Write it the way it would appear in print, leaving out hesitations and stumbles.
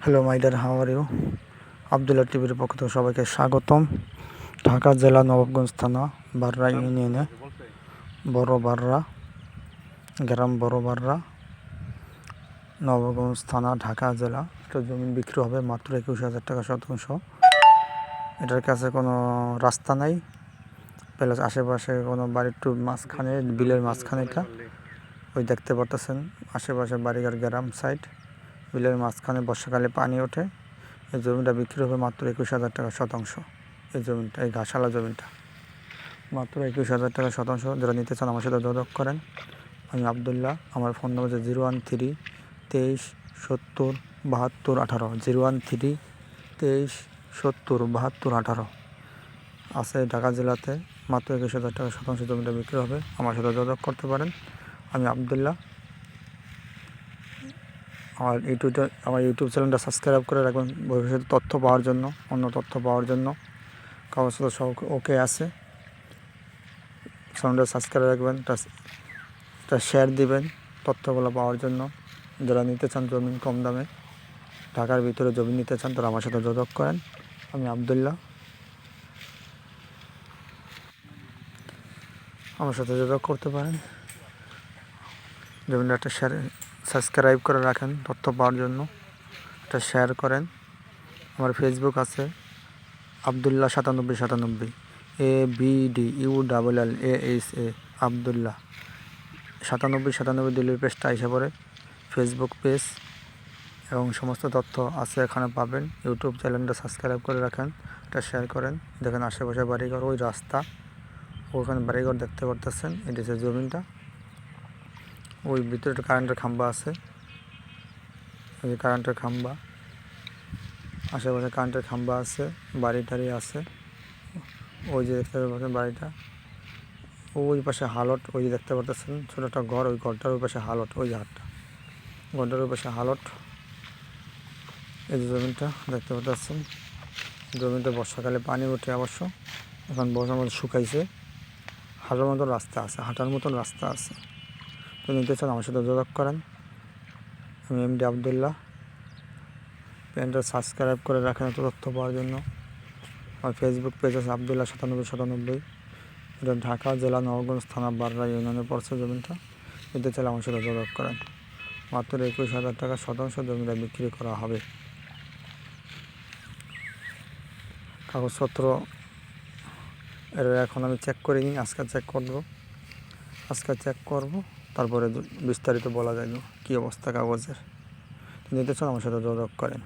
Hello my dear, how are you? Abdullah টিভির পক্ষ থেকে সবাইকে স্বাগতম। ঢাকা জেলা নবাবগঞ্জ থানা বাররা ইউনিয়নে বড় বাররা গ্রাম, বড় বাররা, নবাবগঞ্জ থানা, ঢাকা জেলা। একটা জমি বিক্রি হবে মাত্র 21,000 টাকা শতাংশ। এটার কাছে কোনো রাস্তা নাই, প্লাস আশেপাশে কোনো বাড়ির মাঝখানে, বিলের মাঝখানে এটা ওই দেখতে পারতেছেন। আশেপাশে বাড়িঘর, গ্রাম সাইড, বিলের মাঝখানে বর্ষাকালে পানি ওঠে। এই জমিটা বিক্রি হবে মাত্র 21,000 টাকা শতাংশ। এই জমিটা, এই ঘাসালা জমিটা মাত্র 21,000 টাকা শতাংশ। যারা নিতে চান আমার সাথে যোগাযোগ করেন। আমি আবদুল্লাহ। আমার ফোন নম্বর হচ্ছে 013 23 70 72 18, 013 23 70 72 18। আছে ঢাকা জেলাতে। মাত্র 21,000 টাকা শতাংশ জমিটা বিক্রি হবে। আমার সাথে যোগাযোগ করতে পারেন। আমি আবদুল্লাহ। আমার ইউটিউব চ্যানেলটা সাবস্ক্রাইব করে রাখবেন ভবিষ্যতে তথ্য পাওয়ার জন্য, অন্য তথ্য পাওয়ার জন্য। কাগজপত্র সব ওকে আছে। চ্যানেলটা সাবস্ক্রাইব রাখবেন, একটা শেয়ার দিবেন তথ্যগুলো পাওয়ার জন্য। যারা নিতে চান জমি কম দামে, ঢাকার ভিতরে জমি নিতে চান, তারা আমার সাথে যোগাযোগ করেন। আমি আবদুল্লাহ। আমার সাথে যোগাযোগ করতে পারেন। জমিটা একটা সাবস্ক্রাইব করে রাখেন তথ্য পাওয়ার জন্য, একটা শেয়ার করেন। আমার ফেসবুক আছে আবদুল্লাহ 9797, ABDULLAHA, আবদুল্লাহ 9797 দিল্লির পেজটা এসে পড়ে। ফেসবুক পেজ এবং সমস্ত তথ্য আছে এখানে পাবেন। ইউটিউব চ্যানেলটা সাবস্ক্রাইব করে রাখেন, এটা শেয়ার করেন। দেখেন আশেপাশে বাড়িঘর, ওই রাস্তা, ওখানে বাড়িঘর দেখতে পারতেছেন। এটা হচ্ছে জমিটা। ওই ভিতরে একটা কারেন্টের খাম্বা আছে, ওই যে কারেন্টের খাম্বা, আশেপাশে কারেন্টের খাম্বা আছে, বাড়ি টাড়ি আছে। ওই যে দেখতে পাচ্ছেন বাড়িটা, ওই পাশে হালট, ওই যে দেখতে পাচ্ছেন ছোটো একটা ঘর, ওই ঘরটার ওই পাশে হালট, ওই ঘরটা, ঘরটার ওই পাশে হালট। এই যে জমিটা দেখতে পাচ্ছেন, জমিতে বর্ষাকালে পানি ওঠে অবশ্য। এখন বর্ষার মধ্যে শুকাইছে। হাঁটার মতন রাস্তা আছে, হাঁটার মতন রাস্তা আছে। তো নিতে চান আমার সাথে যোগাযোগ করেন। আমি এমডি আবদুল্লাহ। চ্যানেলটা সাবস্ক্রাইব করে রাখেন এত তথ্য পাওয়ার জন্য। আমার ফেসবুক পেজ আছে আবদুল্লাহ 9797। এটা ঢাকা জেলা নবাবগঞ্জ থানা বাররা ইউনিয়নে পড়ছে জমিটা। নিতে চাইলে আমার সাথে যোগাযোগ করেন। মাত্র 21,000 টাকা শতাংশ জমিটা বিক্রি করা হবে। কাগজপত্র এর এখন আমি চেক করিনি, আজকে চেক করব, তারপরে বিস্তারিত বলা যাবে কী অবস্থা কাগজের। নিতে চান আমার সাথে যোগাযোগ করেন।